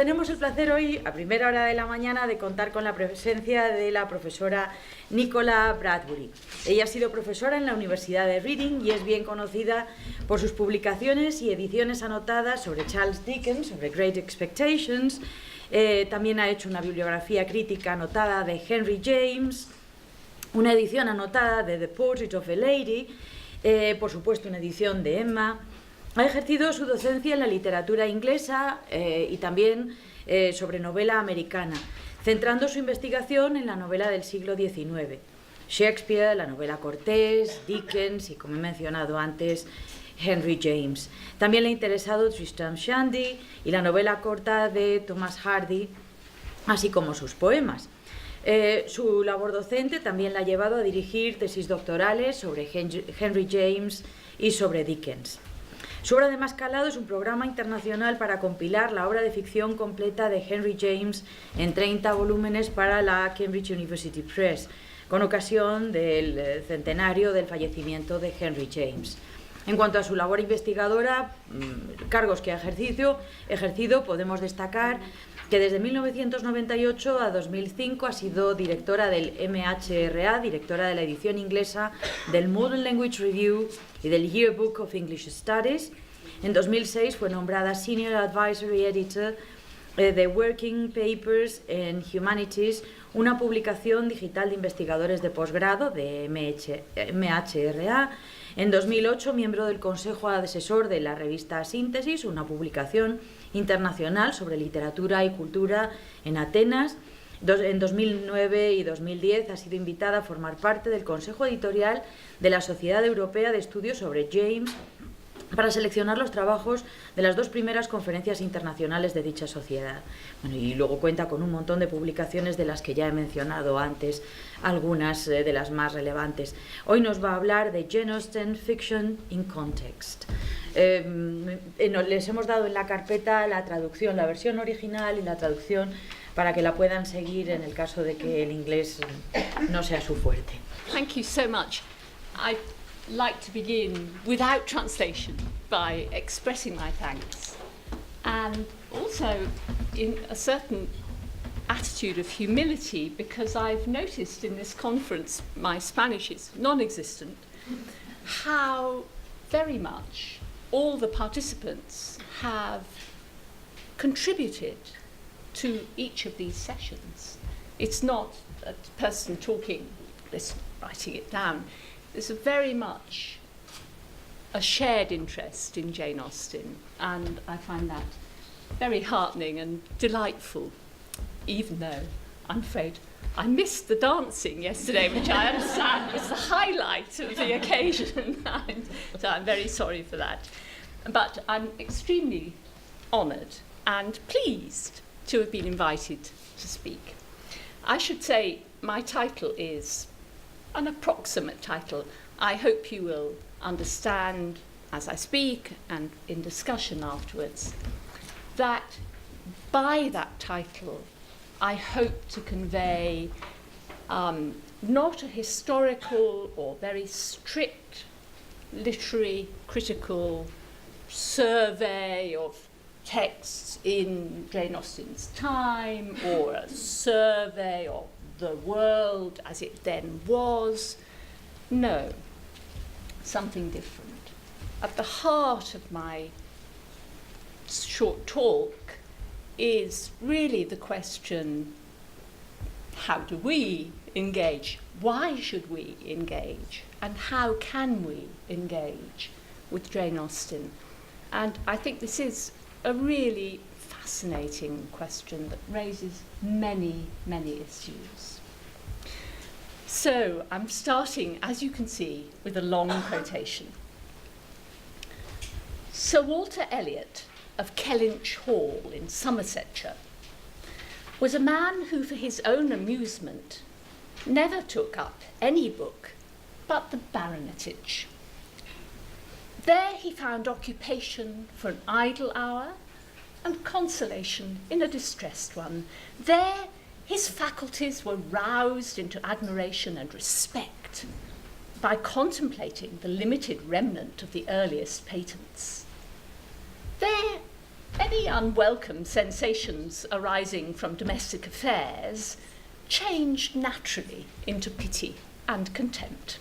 tenemos el placer hoy, a primera hora de la mañana, de contar con la presencia de la profesora Nicola Bradbury. Ella ha sido profesora en la Universidad de Reading y es bien conocida por sus publicaciones y ediciones anotadas sobre Charles Dickens, sobre Great Expectations. También ha hecho una bibliografía crítica anotada de Henry James, una edición anotada de The Portrait of a Lady, por supuesto una edición de Emma. Ha ejercido su docencia en la literatura inglesa y también sobre novela americana, centrando su investigación en la novela del siglo XIX. Shakespeare, la novela Cortés, Dickens y, como he mencionado antes, Henry James. También le ha interesado Tristram Shandy y la novela corta de Thomas Hardy, así como sus poemas. Su labor docente también la ha llevado a dirigir tesis doctorales sobre Henry James y sobre Dickens. Su obra de más calado es un programa internacional para compilar la obra de ficción completa de Henry James en 30 volúmenes para la Cambridge University Press, con ocasión del centenario del fallecimiento de Henry James. En cuanto a su labor investigadora, cargos que ha ejercido, podemos destacar que desde 1998 a 2005 ha sido directora del MHRA, directora de la edición inglesa del Modern Language Review y del Yearbook of English Studies. En 2006 fue nombrada Senior Advisory Editor de Working Papers in Humanities, una publicación digital de investigadores de posgrado de MHRA. En 2008, miembro del Consejo Asesor de la revista Síntesis, una publicación internacional sobre literatura y cultura en Atenas. En 2009 y 2010 ha sido invitada a formar parte del Consejo Editorial de la Sociedad Europea de Estudios sobre James para seleccionar los trabajos de las dos primeras conferencias internacionales de dicha sociedad. Bueno, y luego cuenta con un montón de publicaciones de las que ya he mencionado antes, algunas de las más relevantes. Hoy nos va a hablar de Jane Austen, Fiction in Context. Les hemos dado en la carpeta la traducción, la versión original y la traducción para que la puedan seguir en el caso de que el inglés no sea su fuerte. Thank you so much. I'd like to begin without translation by expressing my thanks and also in a certain attitude of humility, because I've noticed in this conference, my Spanish is non-existent, how very much all the participants have contributed to each of these sessions. It's not a person talking, writing it down. There's very much a shared interest in Jane Austen, and I find that very heartening and delightful, even though I'm afraid I missed the dancing yesterday, which I understand was the highlight of the occasion. So I'm very sorry for that. But I'm extremely honoured and pleased to have been invited to speak. I should say my title is an approximate title. I hope you will understand as I speak and in discussion afterwards that by that title I hope to convey not a historical or very strict literary critical survey of texts in Jane Austen's time or a survey of the world as it then was. No, something different. At the heart of my short talk is really the question, how do we engage? Why should we engage? And how can we engage with Jane Austen? And I think this is a really fascinating question that raises many, many issues. So I'm starting, as you can see, with a long quotation. Sir Walter Elliot of Kellynch Hall in Somersetshire was a man who, for his own amusement, never took up any book but the baronetage. There he found occupation for an idle hour and consolation in a distressed one. There his faculties were roused into admiration and respect by contemplating the limited remnant of the earliest patents. There any unwelcome sensations arising from domestic affairs changed naturally into pity and contempt.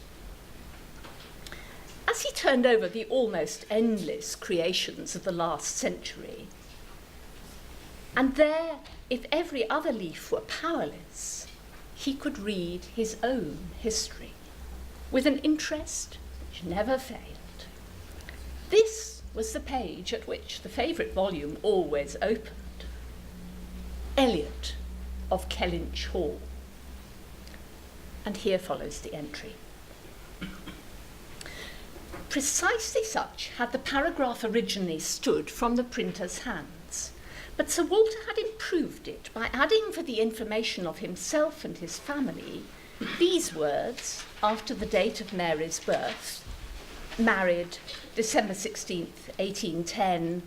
As he turned over the almost endless creations of the last century, and there, if every other leaf were powerless, he could read his own history with an interest which never failed. This was the page at which the favourite volume always opened, Eliot of Kellynch Hall. And here follows the entry. Precisely such had the paragraph originally stood from the printer's hands, but Sir Walter had improved it by adding for the information of himself and his family these words after the date of Mary's birth: married December 16th, 1810,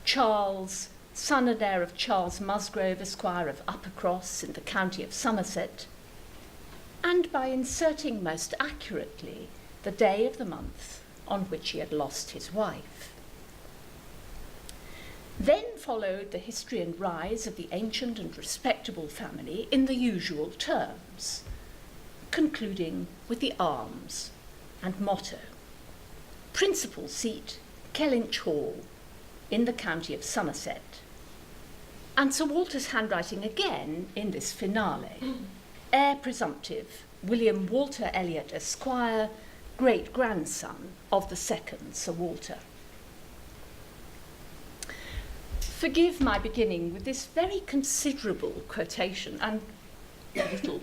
Charles, son and heir of Charles Musgrove, Esquire of Uppercross in the county of Somerset, and by inserting most accurately the day of the month on which he had lost his wife. Then followed the history and rise of the ancient and respectable family in the usual terms, concluding with the arms and motto. Principal seat, Kellynch Hall, in the county of Somerset. And Sir Walter's handwriting again in this finale. Heir presumptive, William Walter Eliot, Esquire, great-grandson of the second Sir Walter. Forgive my beginning with this very considerable quotation and a little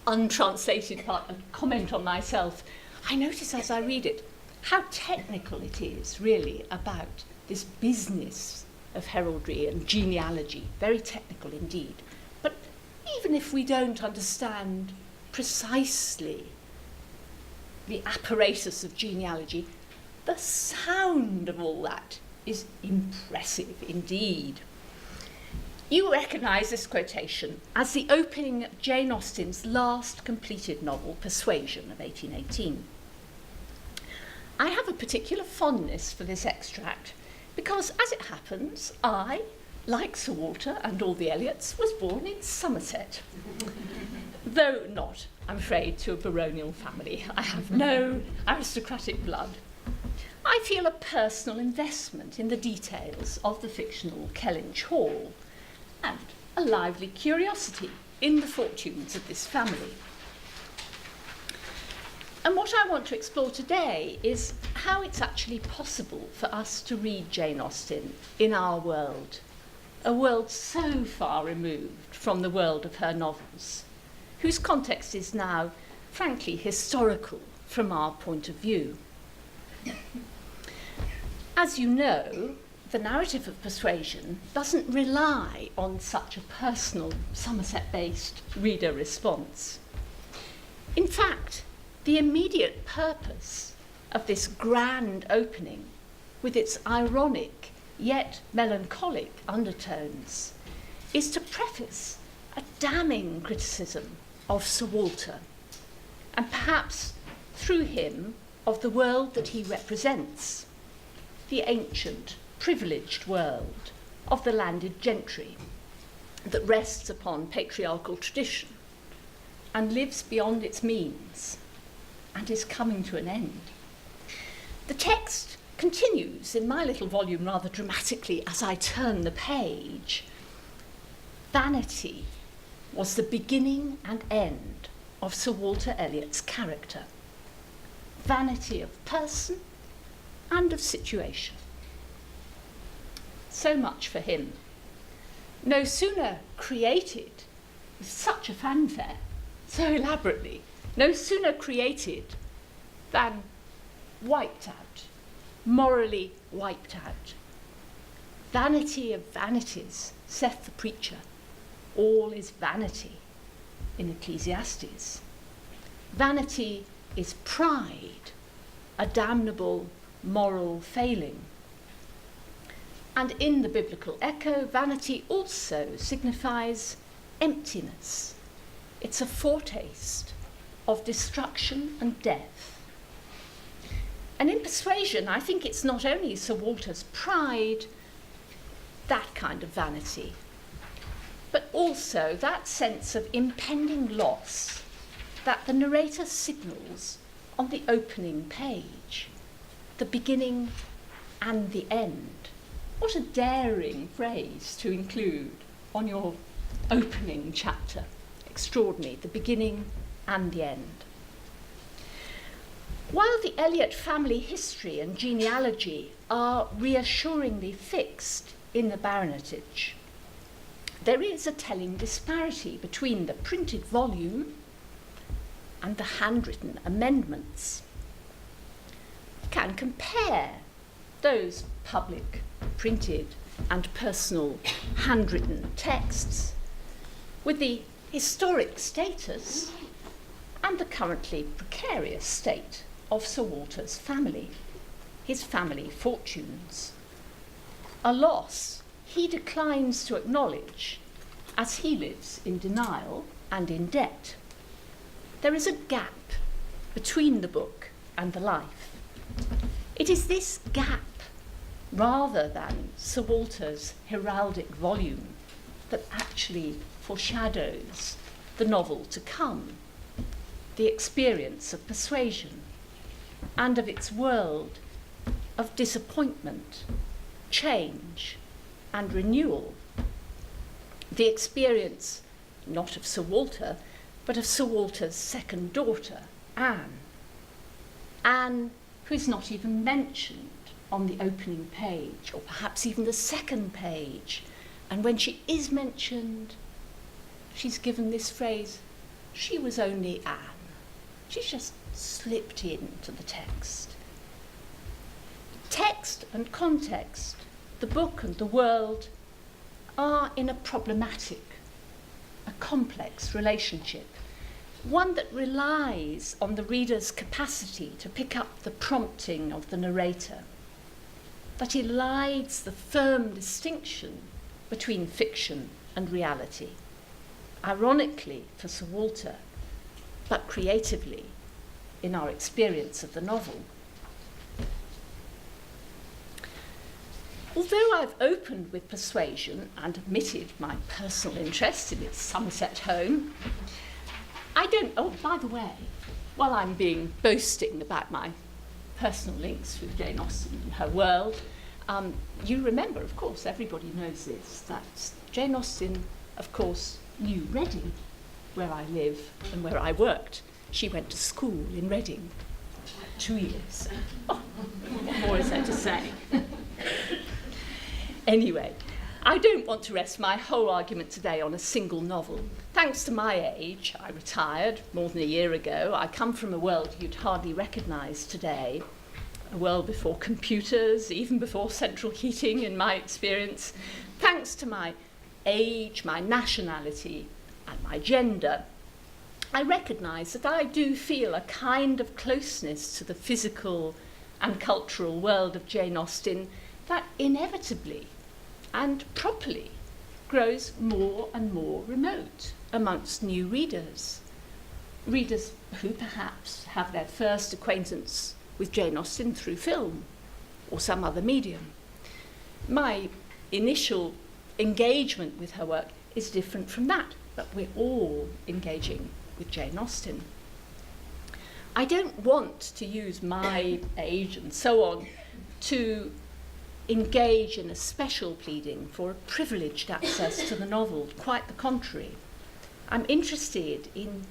untranslated part, a comment on myself. I notice as I read it how technical it is really about this business of heraldry and genealogy, very technical indeed. But even if we don't understand precisely the apparatus of genealogy, the sound of all that is impressive indeed. You recognise this quotation as the opening of Jane Austen's last completed novel, Persuasion, of 1818. I have a particular fondness for this extract because, as it happens, I, like Sir Walter and all the Eliots, was born in Somerset. Though not, I'm afraid, to a baronial family. I have no aristocratic blood. I feel a personal investment in the details of the fictional Kellynch Hall and a lively curiosity in the fortunes of this family. And what I want to explore today is how it's actually possible for us to read Jane Austen in our world, a world so far removed from the world of her novels, whose context is now, frankly, historical from our point of view. As you know, the narrative of Persuasion doesn't rely on such a personal, Somerset-based reader response. In fact, the immediate purpose of this grand opening, with its ironic yet melancholic undertones, is to preface a damning criticism of Sir Walter, and perhaps through him of the world that he represents, the ancient, privileged world of the landed gentry that rests upon patriarchal tradition and lives beyond its means and is coming to an end. The text continues in my little volume rather dramatically as I turn the page. Vanity was the beginning and end of Sir Walter Eliot's character. Vanity of person and of situation. So much for him. No sooner created, with such a fanfare, so elaborately, no sooner created than wiped out, morally wiped out. Vanity of vanities, saith the preacher. All is vanity in Ecclesiastes. Vanity is pride, a damnable moral failing. And in the biblical echo, vanity also signifies emptiness. It's a foretaste of destruction and death. And in Persuasion, I think it's not only Sir Walter's pride that kind of vanity, but also that sense of impending loss that the narrator signals on the opening page, the beginning and the end. What a daring phrase to include on your opening chapter. Extraordinary, the beginning and the end. While the Elliot family history and genealogy are reassuringly fixed in the baronetage, there is a telling disparity between the printed volume and the handwritten amendments. You can compare those public, printed and personal handwritten texts with the historic status and the currently precarious state of Sir Walter's family, his family fortunes. A loss he declines to acknowledge as he lives in denial and in debt. There is a gap between the book and the life. It is this gap, rather than Sir Walter's heraldic volume, that actually foreshadows the novel to come, the experience of persuasion, and of its world of disappointment, change, and renewal. The experience not of Sir Walter, but of Sir Walter's second daughter, Anne. Anne, who is not even mentioned on the opening page, or perhaps even the second page. And when she is mentioned, she's given this phrase, she was only Anne. She's just slipped into the text. Text and context, the book and the world, are in a problematic, a complex relationship, one that relies on the reader's capacity to pick up the prompting of the narrator, that elides the firm distinction between fiction and reality, ironically for Sir Walter, but creatively in our experience of the novel. Although I've opened with persuasion and admitted my personal interest in its Somerset home, I don't, oh, by the way, while I'm being boasting about my personal links with Jane Austen and her world, you remember, of course, everybody knows this, that Jane Austen, of course, knew Reading, where I live and where I worked. She went to school in Reading, 2 years. Oh, what more is there to say? Anyway, I don't want to rest my whole argument today on a single novel. Thanks to my age, I retired more than a year ago. I come from a world you'd hardly recognise today, a world before computers, even before central heating in my experience. Thanks to my age, my nationality, and my gender, I recognise that I do feel a kind of closeness to the physical and cultural world of Jane Austen that inevitably and properly grows more and more remote amongst new readers, readers who perhaps have their first acquaintance with Jane Austen through film or some other medium. My initial engagement with her work is different from that, but we're all engaging with Jane Austen. I don't want to use my age and so on to engage in a special pleading for a privileged access to the novel, quite the contrary. I'm interested in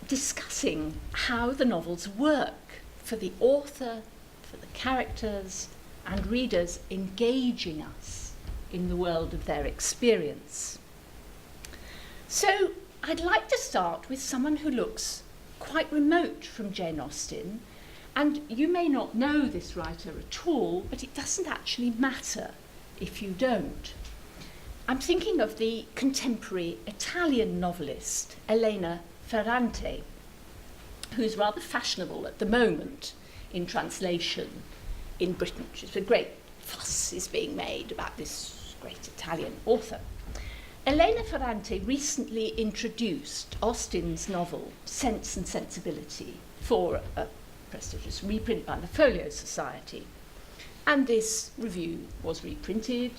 discussing how the novels work for the author, for the characters, and readers engaging us in the world of their experience. So I'd like to start with someone who looks quite remote from Jane Austen, and you may not know this writer at all, but it doesn't actually matter if you don't. I'm thinking of the contemporary Italian novelist Elena Ferrante, who's rather fashionable at the moment in translation in Britain. A great fuss is being made about this great Italian author. Elena Ferrante recently introduced Austen's novel Sense and Sensibility for a prestigious reprint by the Folio Society. And this review was reprinted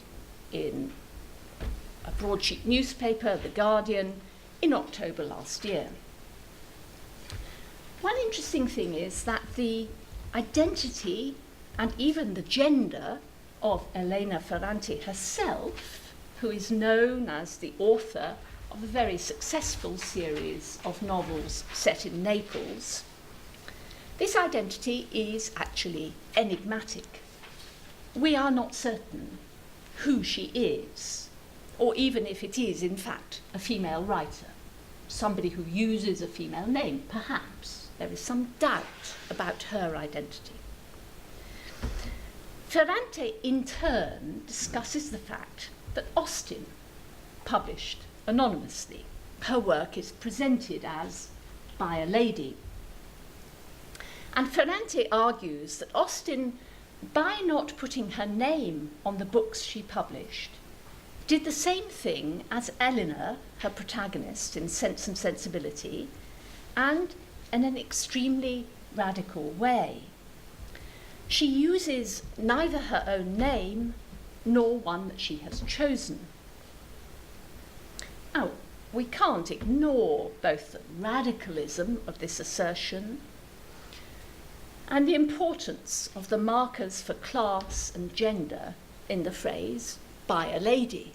in a broadsheet newspaper, The Guardian, in October last year. One interesting thing is that the identity and even the gender of Elena Ferrante herself, who is known as the author of a very successful series of novels set in Naples, this identity is actually enigmatic. We are not certain who she is, or even if it is, in fact, a female writer, somebody who uses a female name, perhaps. There is some doubt about her identity. Ferrante, in turn, discusses the fact that Austen published anonymously. Her work is presented as by a lady. And Ferrante argues that Austen, by not putting her name on the books she published, did the same thing as Eleanor, her protagonist in Sense and Sensibility, and in an extremely radical way. She uses neither her own name nor one that she has chosen. Now, we can't ignore both the radicalism of this assertion and the importance of the markers for class and gender in the phrase by a lady,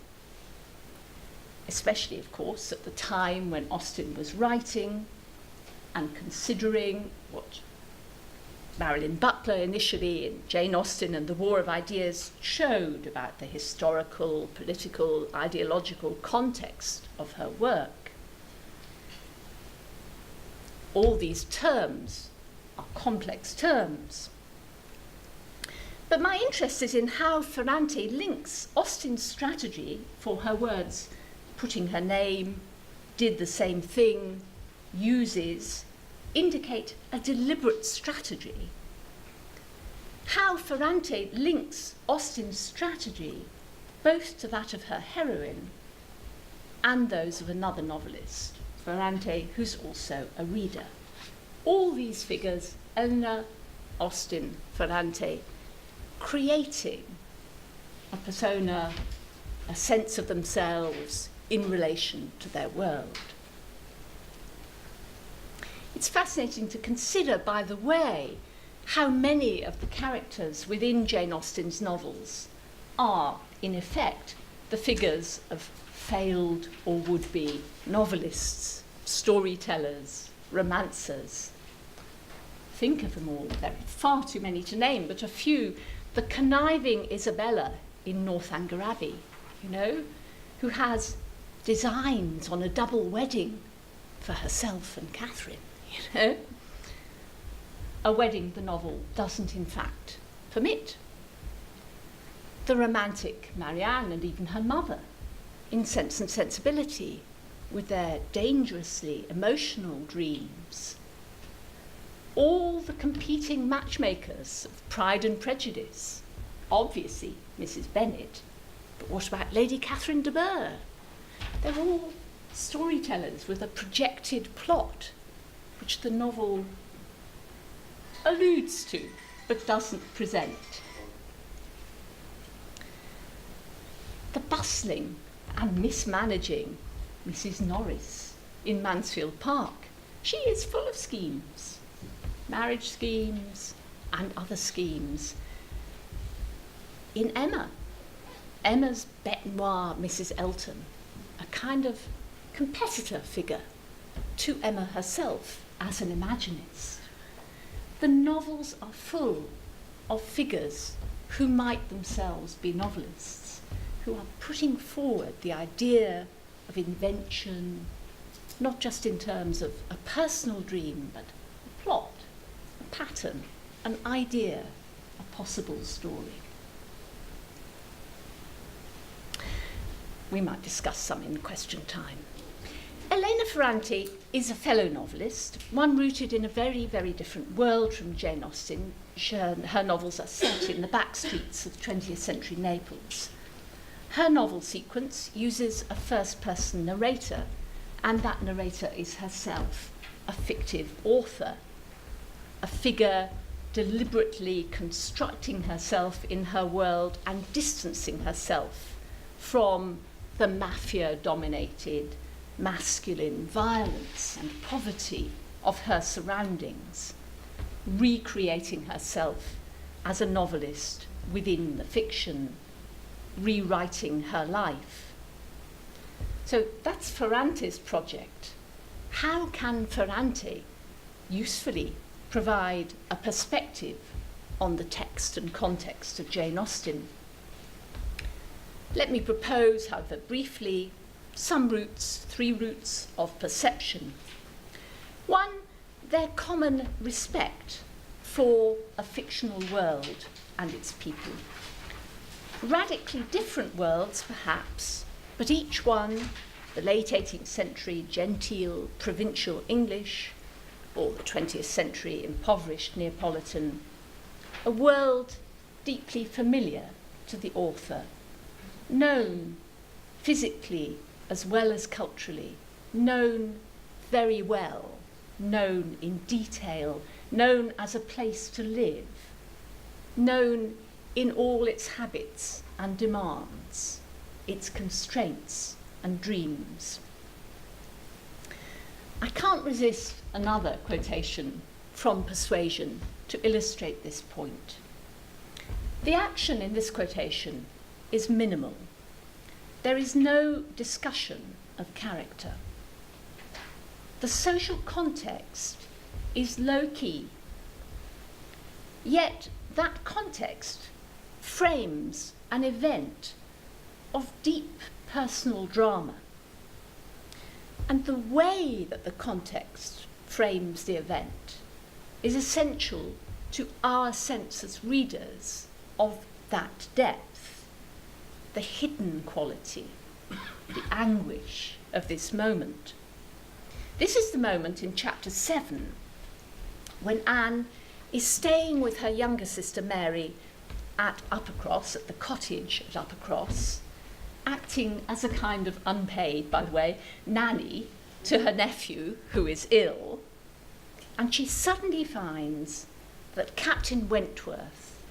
especially, of course, at the time when Austen was writing and considering what Marilyn Butler initially in Jane Austen and the War of Ideas showed about the historical, political, ideological context of her work. All these terms are complex terms. But my interest is in how Ferrante links Austen's strategy for her words, putting her name, did the same thing, uses, indicate a deliberate strategy. How Ferrante links Austen's strategy both to that of her heroine and those of another novelist, Ferrante, who's also a reader. All these figures, Eleanor, Austen, Ferrante, creating a persona, a sense of themselves in relation to their world. It's fascinating to consider, by the way, how many of the characters within Jane Austen's novels are, in effect, the figures of failed or would-be novelists, storytellers, romancers. Think of them all. There are far too many to name, but a few. The conniving Isabella in Northanger Abbey, who has designs on a double wedding for herself and Catherine, A wedding the novel doesn't, in fact, permit. The romantic Marianne and even her mother in Sense and Sensibility, with their dangerously emotional dreams. All the competing matchmakers of Pride and Prejudice, obviously Mrs. Bennet, but what about Lady Catherine de Bourgh? They're all storytellers with a projected plot, which the novel alludes to, but doesn't present. The bustling and mismanaging Mrs. Norris in Mansfield Park, she is full of schemes, marriage schemes and other schemes. In Emma, Emma's bête noire, Mrs. Elton, a kind of competitor figure to Emma herself as an Imaginist. The novels are full of figures who might themselves be novelists, who are putting forward the idea of invention, not just in terms of a personal dream, but a plot, a pattern, an idea, a possible story. We might discuss some in question time. Elena Ferrante is a fellow novelist, one rooted in a very, very different world from Jane Austen. Her novels are set in the back streets of 20th century Naples. Her novel sequence uses a first-person narrator, and that narrator is herself a fictive author, a figure deliberately constructing herself in her world and distancing herself from the mafia-dominated masculine violence and poverty of her surroundings, recreating herself as a novelist within the fiction, rewriting her life. So that's Ferrante's project. How can Ferrante usefully provide a perspective on the text and context of Jane Austen? Let me propose, however, briefly, three roots of perception. One, their common respect for a fictional world and its people. Radically different worlds, perhaps, but each one, the late 18th century genteel provincial English, or the 20th century impoverished Neapolitan, a world deeply familiar to the author, known physically as well as culturally, known very well, known in detail, known as a place to live, known in all its habits and demands, its constraints and dreams. I can't resist another quotation from Persuasion to illustrate this point. The action in this quotation is minimal. There is no discussion of character. The social context is low-key, yet that context frames an event of deep personal drama. And the way that the context frames the event is essential to our sense as readers of that depth, the hidden quality, the anguish of this moment. This is the moment in chapter 7 when Anne is staying with her younger sister Mary at Uppercross, at the cottage at Uppercross, acting as a kind of unpaid, by the way, nanny to her nephew who is ill, and she suddenly finds that Captain Wentworth,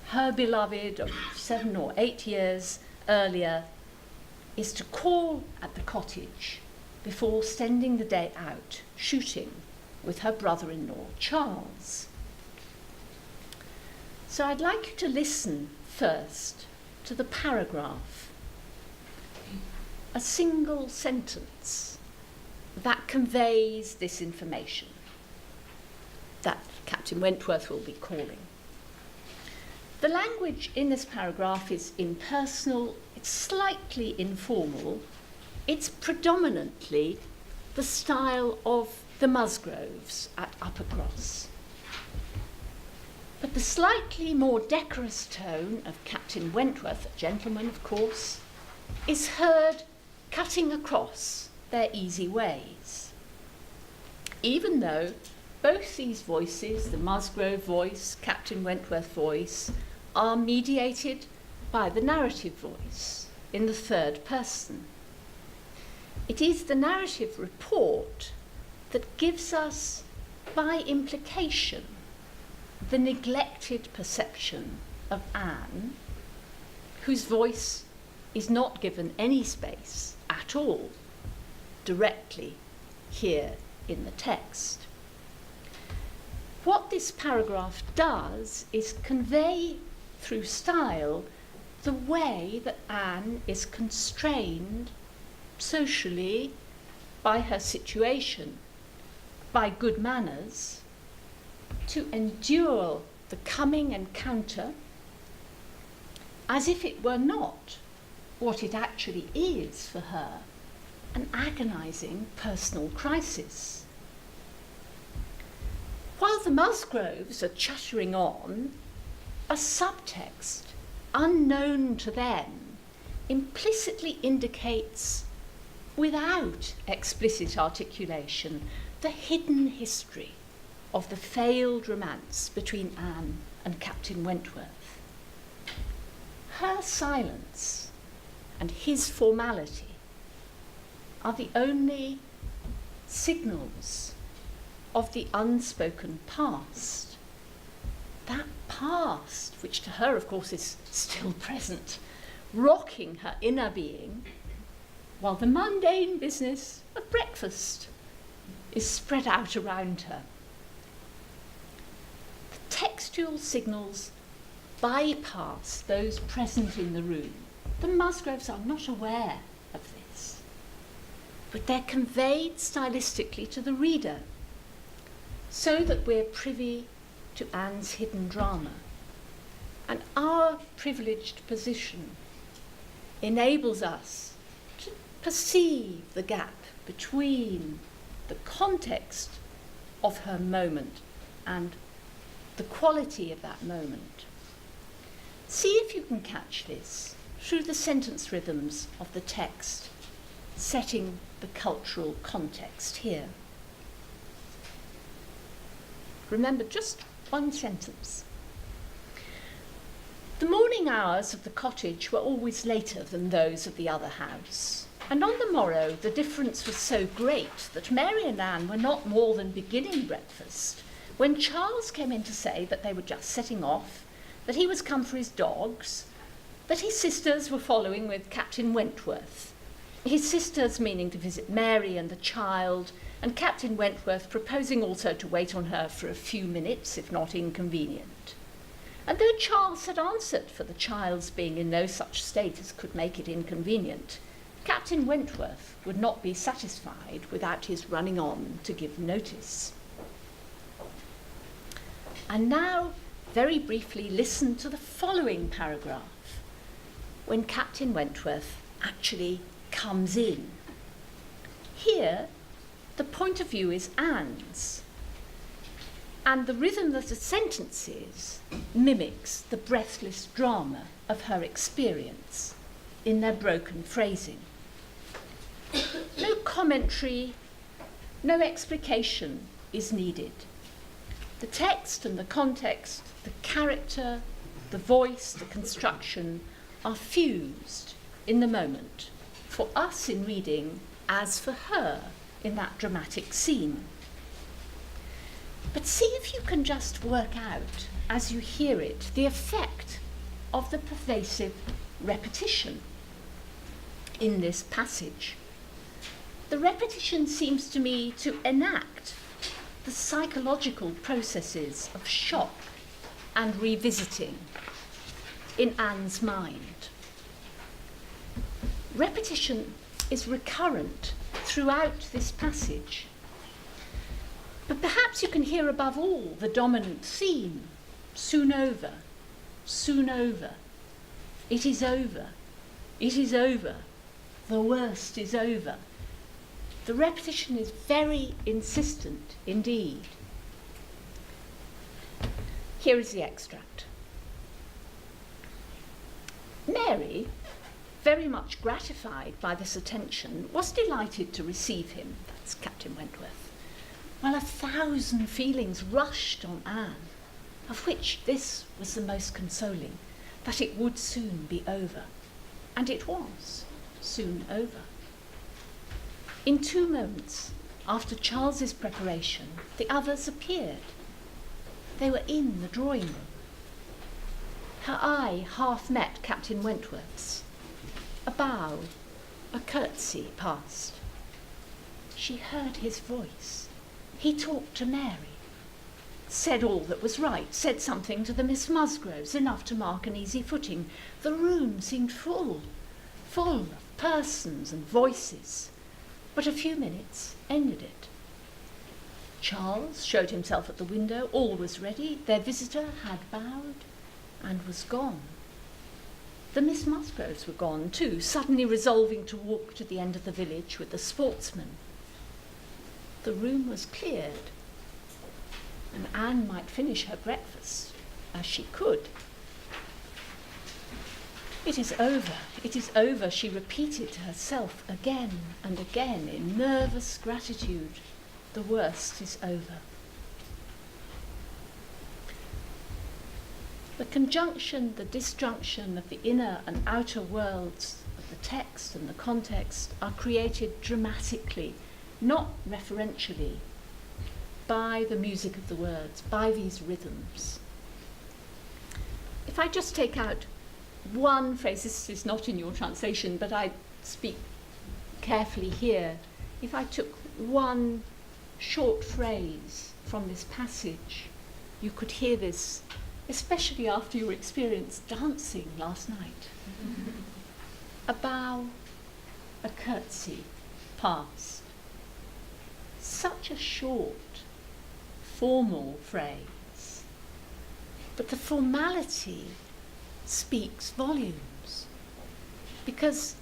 her beloved of 7 or 8 years earlier, is to call at the cottage before spending the day out shooting with her brother-in-law, Charles. So I'd like you to listen first to the paragraph, a single sentence that conveys this information that Captain Wentworth will be calling. The language in this paragraph is impersonal, it's slightly informal, it's predominantly the style of the Musgroves at Uppercross. But the slightly more decorous tone of Captain Wentworth, a gentleman of course, is heard cutting across their easy ways. Even though both these voices, the Musgrove voice, Captain Wentworth voice, are mediated by the narrative voice in the third person. It is the narrative report that gives us, by implication, the neglected perception of Anne, whose voice is not given any space at all directly here in the text. What this paragraph does is convey through style the way that Anne is constrained socially by her situation, by good manners, to endure the coming encounter as if it were not what it actually is for her, an agonizing personal crisis. While the Musgroves are chattering on, a subtext unknown to them implicitly indicates, without explicit articulation, the hidden history of the failed romance between Anne and Captain Wentworth. Her silence and his formality are the only signals of the unspoken past. That past, which to her, of course, is still present, rocking her inner being, while the mundane business of breakfast is spread out around her. The textual signals bypass those present in the room. The Musgroves are not aware of this, but they're conveyed stylistically to the reader, so that we're privy to Anne's hidden drama. And our privileged position enables us to perceive the gap between the context of her moment and the quality of that moment. See if you can catch this through the sentence rhythms of the text, setting the cultural context here. Remember, just one sentence. The morning hours of the cottage were always later than those of the other house, and on the morrow the difference was so great that Mary and Anne were not more than beginning breakfast when Charles came in to say that they were just setting off, that he was come for his dogs, that his sisters were following with Captain Wentworth, his sisters meaning to visit Mary and the child, and Captain Wentworth proposing also to wait on her for a few minutes, if not inconvenient. And though Charles had answered for the child's being in no such state as could make it inconvenient, Captain Wentworth would not be satisfied without his running on to give notice. And now, very briefly, listen to the following paragraph, when Captain Wentworth actually comes in. Here, the point of view is Anne's, and the rhythm of the sentences mimics the breathless drama of her experience in their broken phrasing. No commentary, no explication is needed. The text and the context, the character, the voice, the construction are fused in the moment, for us in reading as for her in that dramatic scene. But see if you can just work out, as you hear it, the effect of the pervasive repetition in this passage. The repetition seems to me to enact the psychological processes of shock and revisiting in Anne's mind. Repetition is recurrent throughout this passage. But perhaps you can hear above all the dominant theme, soon over, soon over, it is over, it is over, the worst is over. The repetition is very insistent indeed. Here is the extract. Mary, very much gratified by this attention, was delighted to receive him, that's Captain Wentworth, while 1,000 feelings rushed on Anne, of which this was the most consoling, that it would soon be over. And it was soon over. In 2 moments, after Charles's preparation, the others appeared. They were in the drawing room. Her eye half met Captain Wentworth's. A bow, a curtsy passed. She heard his voice. He talked to Mary, said all that was right, said something to the Miss Musgroves, enough to mark an easy footing. The room seemed full of persons and voices, but a few minutes ended it. Charles showed himself at the window, all was ready, their visitor had bowed and was gone. The Miss Musgroves were gone too, suddenly resolving to walk to the end of the village with the sportsmen. The room was cleared, and Anne might finish her breakfast as she could. It is over, she repeated to herself again and again in nervous gratitude. The worst is over. The conjunction, the disjunction of the inner and outer worlds of the text and the context are created dramatically, not referentially, by the music of the words, by these rhythms. If I just take out one phrase, this is not in your translation, but I speak carefully here. If I took one short phrase from this passage, you could hear this, especially after your experience dancing last night. A bow, a curtsy, past. Such a short, formal phrase, but the formality speaks volumes, because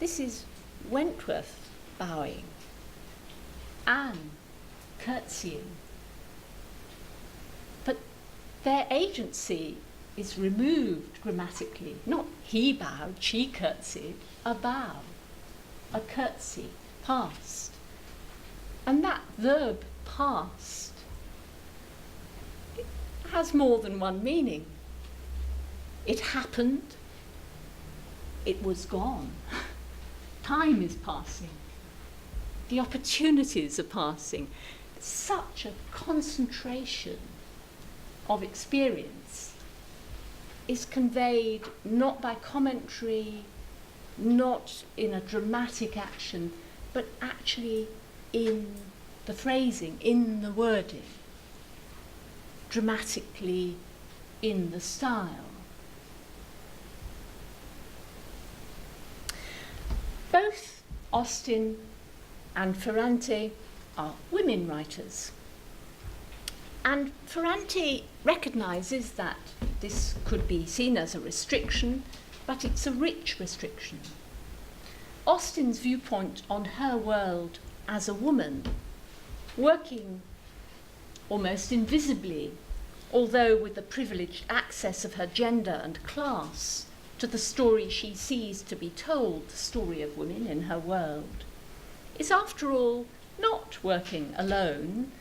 this is Wentworth bowing and curtsying, but their agency is removed grammatically. Not he bowed, she curtsied, a bow, a curtsy, past. And that verb, past, it has more than one meaning. It happened, it was gone. Time is passing. The opportunities are passing. Such a concentration of experience is conveyed not by commentary, not in a dramatic action, but actually in the phrasing, in the wording, dramatically in the style. Both Austen and Ferrante are women writers. And Ferrante recognises that this could be seen as a restriction, but it's a rich restriction. Austen's viewpoint on her world as a woman, working almost invisibly, although with the privileged access of her gender and class, to the story she sees to be told, the story of women in her world, is after all not working alone,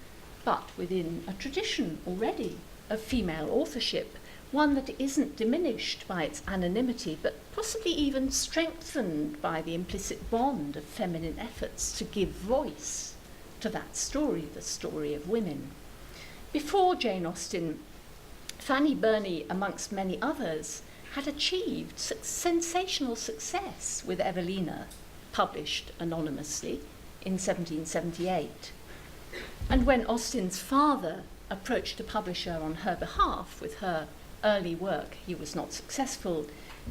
but within a tradition already of female authorship, one that isn't diminished by its anonymity, but possibly even strengthened by the implicit bond of feminine efforts to give voice to that story, the story of women. Before Jane Austen, Fanny Burney, amongst many others, had achieved sensational success with Evelina, published anonymously in 1778. And when Austen's father approached a publisher on her behalf with her early work, he was not successful.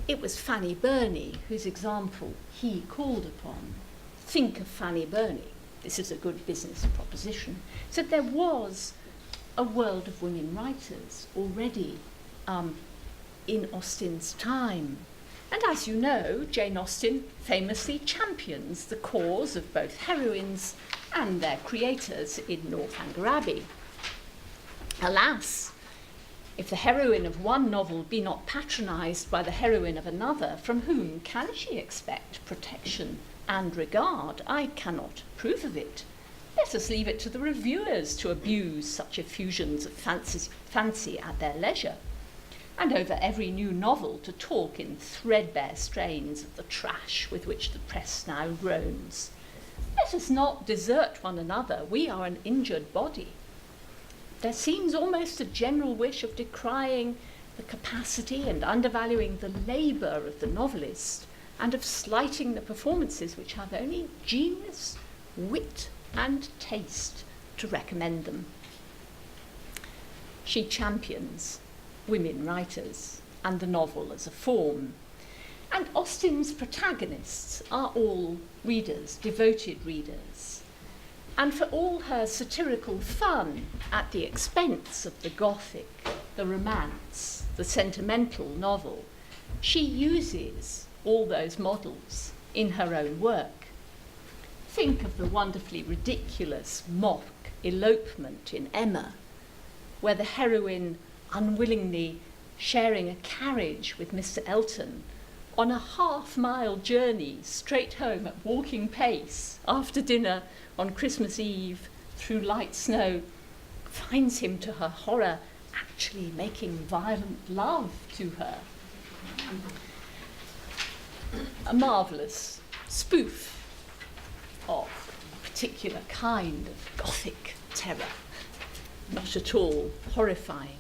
It was Fanny Burney whose example he called upon. Think of Fanny Burney. This is a good business proposition. So there was a world of women writers already in Austen's time. And as you know, Jane Austen famously champions the cause of both heroines and their creators in Northanger Abbey. Alas, if the heroine of one novel be not patronised by the heroine of another, from whom can she expect protection and regard? I cannot approve of it. Let us leave it to the reviewers to abuse such effusions of fancy at their leisure, and over every new novel to talk in threadbare strains of the trash with which the press now groans. Let us not desert one another. We are an injured body. There seems almost a general wish of decrying the capacity and undervaluing the labour of the novelist, and of slighting the performances which have only genius, wit, and taste to recommend them. She champions women writers and the novel as a form. And Austen's protagonists are all readers, devoted readers. And for all her satirical fun at the expense of the Gothic, the romance, the sentimental novel, she uses all those models in her own work. Think of the wonderfully ridiculous mock elopement in Emma, where the heroine unwillingly sharing a carriage with Mr. Elton on a half-mile journey straight home at walking pace after dinner on Christmas Eve through light snow, finds him, to her horror, actually making violent love to her. A marvellous spoof of a particular kind of Gothic terror, not at all horrifying.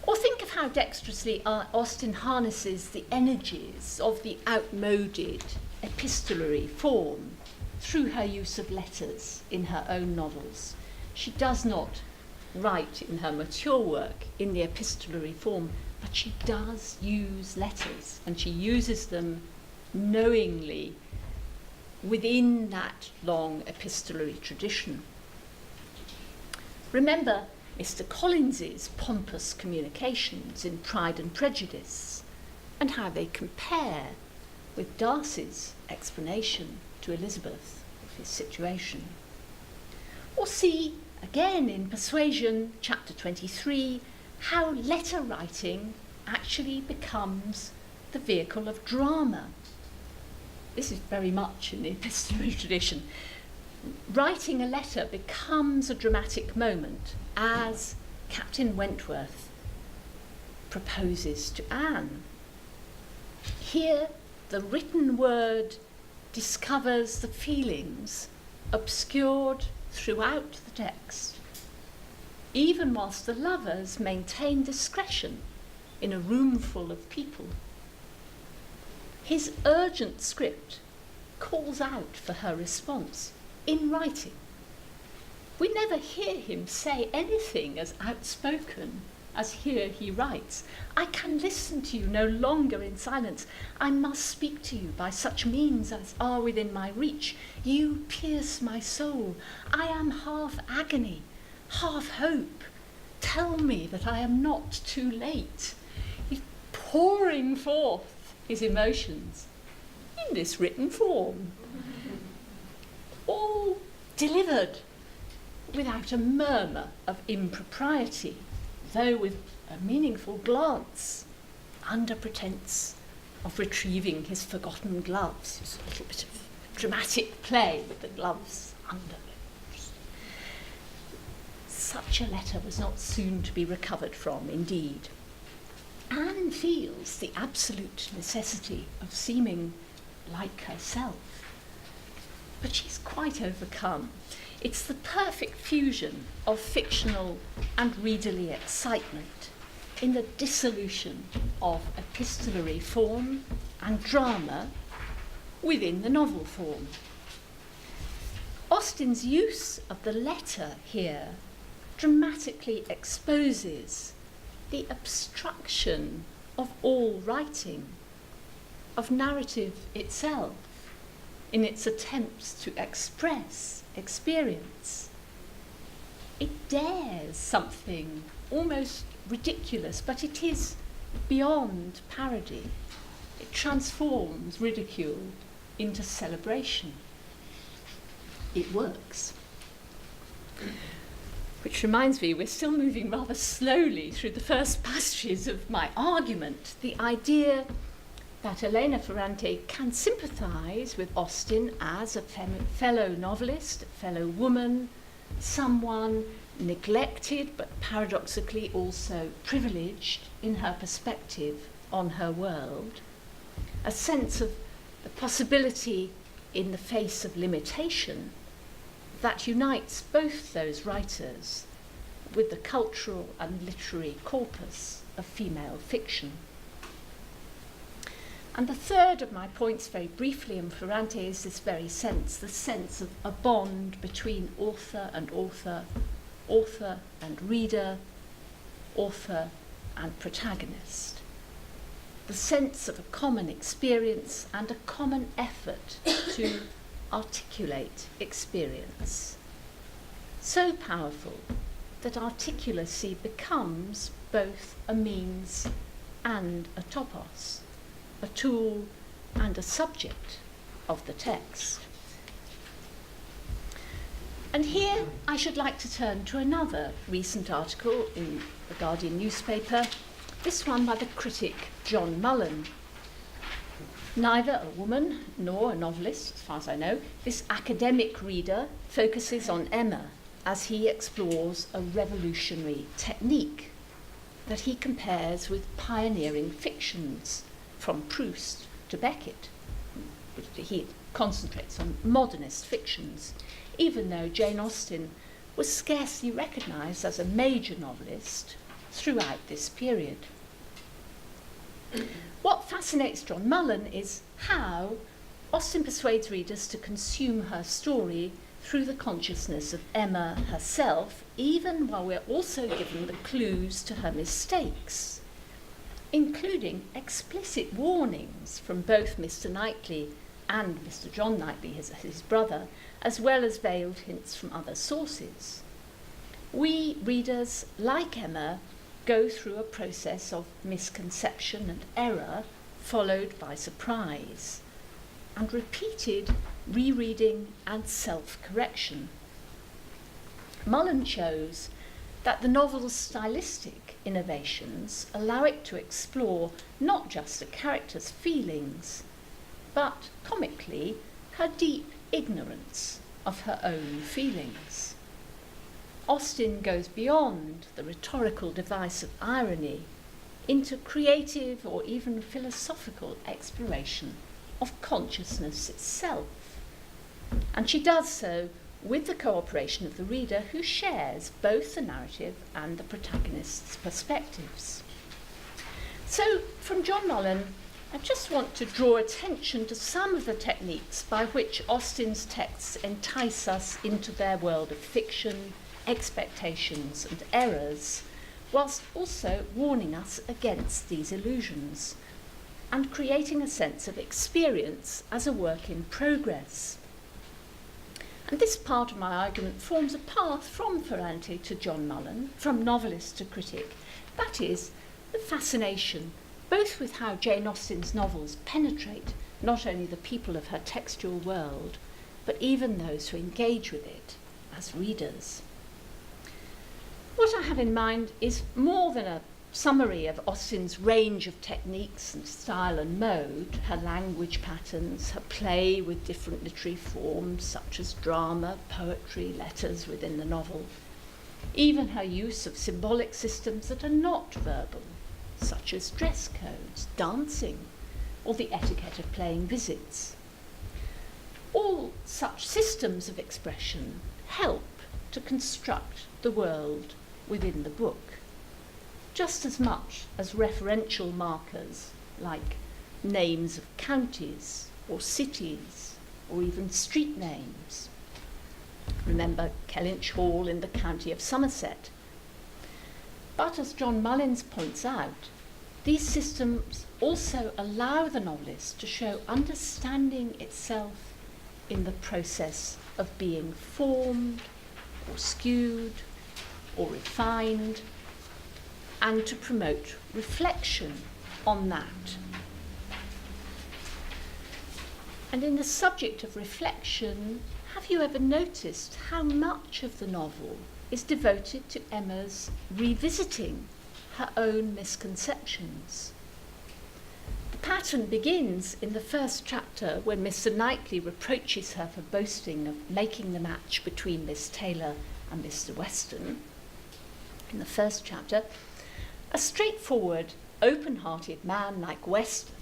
Or think of love how dexterously Austen harnesses the energies of the outmoded epistolary form through her use of letters in her own novels. She does not write in her mature work in the epistolary form, but she does use letters, and she uses them knowingly within that long epistolary tradition. Remember Mr. Collins's pompous communications in Pride and Prejudice, and how they compare with Darcy's explanation to Elizabeth of his situation. Or see, again in Persuasion, chapter 23, how letter writing actually becomes the vehicle of drama. This is very much in the epistolary tradition. Writing a letter becomes a dramatic moment as Captain Wentworth proposes to Anne. Here, the written word discovers the feelings obscured throughout the text, even whilst the lovers maintain discretion in a room full of people. His urgent script calls out for her response in writing. We never hear him say anything as outspoken as here he writes. I can listen to you no longer in silence. I must speak to you by such means as are within my reach. You pierce my soul. I am half agony, half hope. Tell me that I am not too late. He's pouring forth his emotions in this written form, all delivered without a murmur of impropriety, though with a meaningful glance, under pretence of retrieving his forgotten gloves. There's a little bit of dramatic play with the gloves under. Such a letter was not soon to be recovered from, indeed. Anne feels the absolute necessity of seeming like herself, but she's quite overcome. It's the perfect fusion of fictional and readerly excitement in the dissolution of epistolary form and drama within the novel form. Austen's use of the letter here dramatically exposes the obstruction of all writing, of narrative itself, in its attempts to express experience. It dares something almost ridiculous, but it is beyond parody. It transforms ridicule into celebration. It works. Which reminds me, we're still moving rather slowly through the first passages of my argument. The idea that Elena Ferrante can sympathise with Austen as a fellow novelist, a fellow woman, someone neglected but paradoxically also privileged in her perspective on her world, a sense of the possibility in the face of limitation that unites both those writers with the cultural and literary corpus of female fiction. And the third of my points, very briefly, in Ferrante is this very sense, the sense of a bond between author and author, author and reader, author and protagonist. The sense of a common experience and a common effort to articulate experience. So powerful that articulacy becomes both a means and a topos, a tool and a subject of the text. And here I should like to turn to another recent article in the Guardian newspaper, this one by the critic John Mullen. Neither a woman nor a novelist, as far as I know, this academic reader focuses on Emma as he explores a revolutionary technique that he compares with pioneering fictions from Proust to Beckett. He concentrates on modernist fictions, even though Jane Austen was scarcely recognised as a major novelist throughout this period. What fascinates John Mullen is how Austen persuades readers to consume her story through the consciousness of Emma herself, even while we're also given the clues to her mistakes, including explicit warnings from both Mr. Knightley and Mr. John Knightley, his brother, as well as veiled hints from other sources. We, readers, like Emma, go through a process of misconception and error, followed by surprise, and repeated rereading and self-correction. Mullen shows that the novel's stylistic innovations allow it to explore not just a character's feelings, but, comically, her deep ignorance of her own feelings. Austen goes beyond the rhetorical device of irony into creative or even philosophical exploration of consciousness itself. And she does so with the cooperation of the reader, who shares both the narrative and the protagonist's perspectives. So, from John Mullen, I just want to draw attention to some of the techniques by which Austen's texts entice us into their world of fiction, expectations and errors, whilst also warning us against these illusions and creating a sense of experience as a work in progress. And this part of my argument forms a path from Ferrante to John Mullen, from novelist to critic. That is, the fascination, both with how Jane Austen's novels penetrate not only the people of her textual world, but even those who engage with it as readers. What I have in mind is more than a summary of Austen's range of techniques and style and mode, her language patterns, her play with different literary forms such as drama, poetry, letters within the novel, even her use of symbolic systems that are not verbal, such as dress codes, dancing, or the etiquette of paying visits. All such systems of expression help to construct the world within the book, just as much as referential markers like names of counties or cities or even street names. Remember Kellynch Hall in the county of Somerset. But as John Mullins points out, these systems also allow the novelist to show understanding itself in the process of being formed or skewed or refined, and to promote reflection on that. And in the subject of reflection, have you ever noticed how much of the novel is devoted to Emma's revisiting her own misconceptions? The pattern begins in the first chapter when Mr. Knightley reproaches her for boasting of making the match between Miss Taylor and Mr. Weston. In the first chapter, a straightforward, open-hearted man like Weston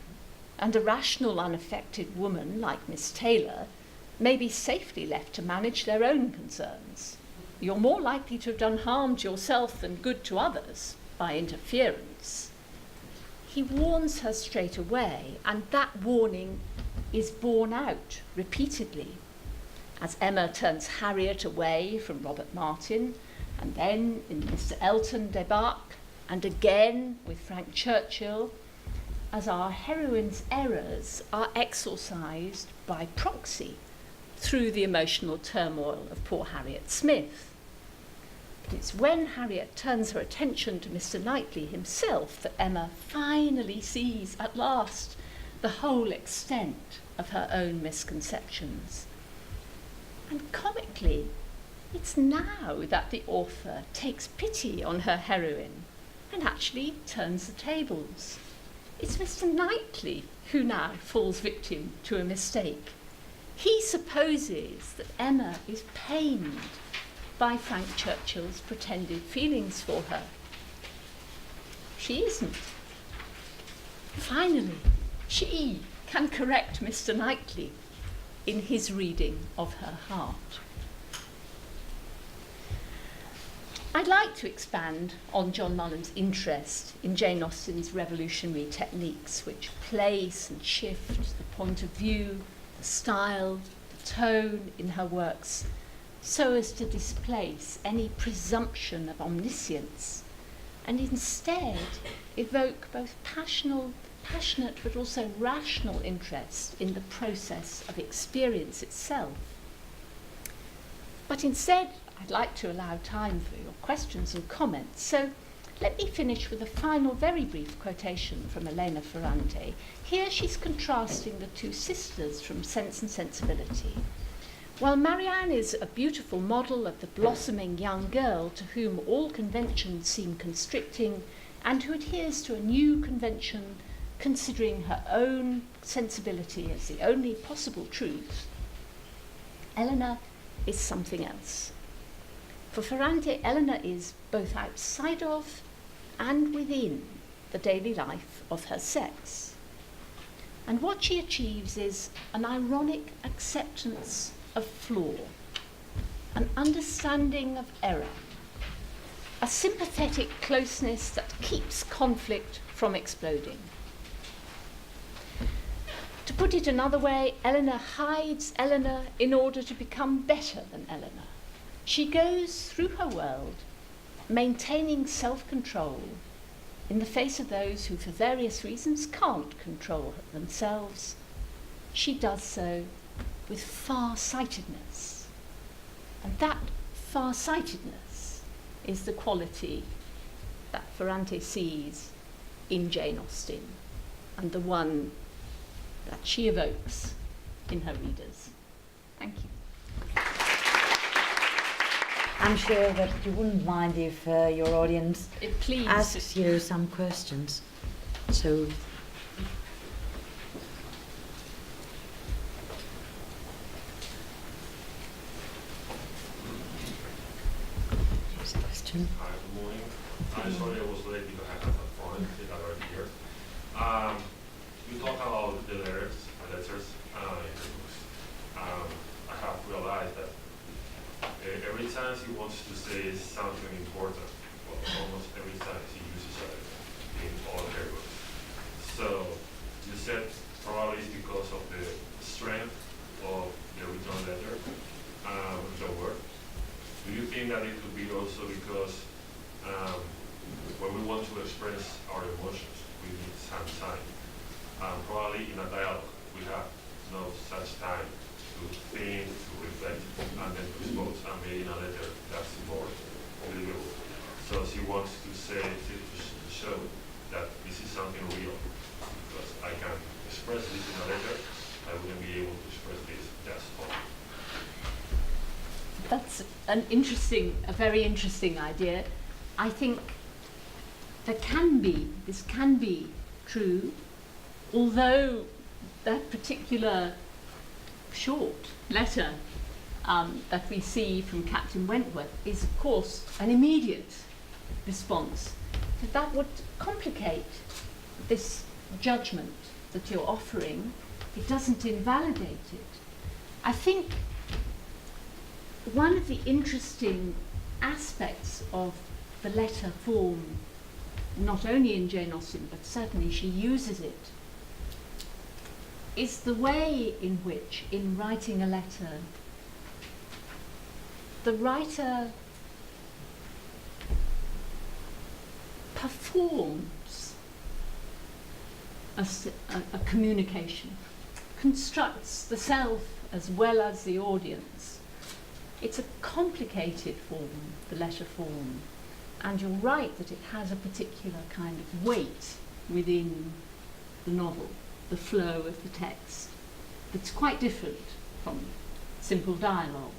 and a rational, unaffected woman like Miss Taylor may be safely left to manage their own concerns. You're more likely to have done harm to yourself than good to others by interference. He warns her straight away, and that warning is borne out repeatedly as Emma turns Harriet away from Robert Martin, and then in Mr. Elton debacle, and again with Frank Churchill, as our heroine's errors are exorcised by proxy through the emotional turmoil of poor Harriet Smith. But it's when Harriet turns her attention to Mr. Knightley himself that Emma finally sees at last the whole extent of her own misconceptions. And comically, it's now that the author takes pity on her heroine and actually turns the tables. It's Mr. Knightley who now falls victim to a mistake. He supposes that Emma is pained by Frank Churchill's pretended feelings for her. She isn't. Finally, she can correct Mr. Knightley in his reading of her heart. I'd like to expand on John Mullen's interest in Jane Austen's revolutionary techniques, which place and shift the point of view, the style, the tone in her works, so as to displace any presumption of omniscience, and instead evoke both passionate but also rational interest in the process of experience itself. But instead, I'd like to allow time for your questions and comments, so let me finish with a final very brief quotation from Elena Ferrante. Here she's contrasting the two sisters from Sense and Sensibility. While Marianne is a beautiful model of the blossoming young girl to whom all conventions seem constricting and who adheres to a new convention considering her own sensibility as the only possible truth, Elena is something else. For Ferrante, Elena is both outside of and within the daily life of her sex. And what she achieves is an ironic acceptance of flaw, an understanding of error, a sympathetic closeness that keeps conflict from exploding. To put it another way, Eleanor hides Eleanor in order to become better than Eleanor. She goes through her world maintaining self-control in the face of those who, for various reasons, can't control themselves. She does so with far-sightedness. And that far-sightedness is the quality that Ferrante sees in Jane Austen, and the one that she evokes in her readers. Thank you. I'm sure that you wouldn't mind if your audience Please. asks you some questions. So, here's a question. Hi, good morning. I'm sorry I was late because I had a phone in other here. You talk about the letters in the books. I have realized that every time he wants to say something important, well, almost every time he uses a letter in all her books. So you said probably it's because of the strength of the written letter, the word. Do you think that it could be also because when we want to express our emotions, we need some time? Probably in a dialogue, we have no such time to think, to reflect, and then to expose. And maybe in a letter, that's more believable. So she wants to say, to show that this is something real. Because I can express this in a letter, I wouldn't be able to express this just home. That's a very interesting idea. I think this can be true, although that particular short letter that we see from Captain Wentworth is, of course, an immediate response. But that would complicate this judgment that you're offering. It doesn't invalidate it. I think one of the interesting aspects of the letter form, not only in Jane Austen, but certainly she uses it, is the way in which, in writing a letter, the writer performs a communication, constructs the self as well as the audience. It's a complicated form, the letter form, and you're right that it has a particular kind of weight within the novel, the flow of the text, that's quite different from simple dialogue.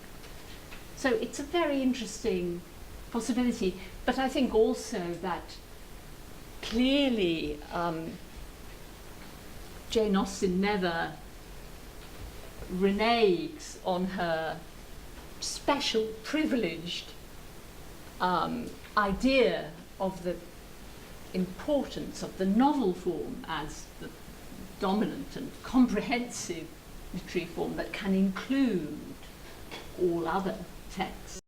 So it's a very interesting possibility, but I think also that clearly Jane Austen never reneges on her special privileged idea of the importance of the novel form as the dominant and comprehensive literary form that can include all other texts.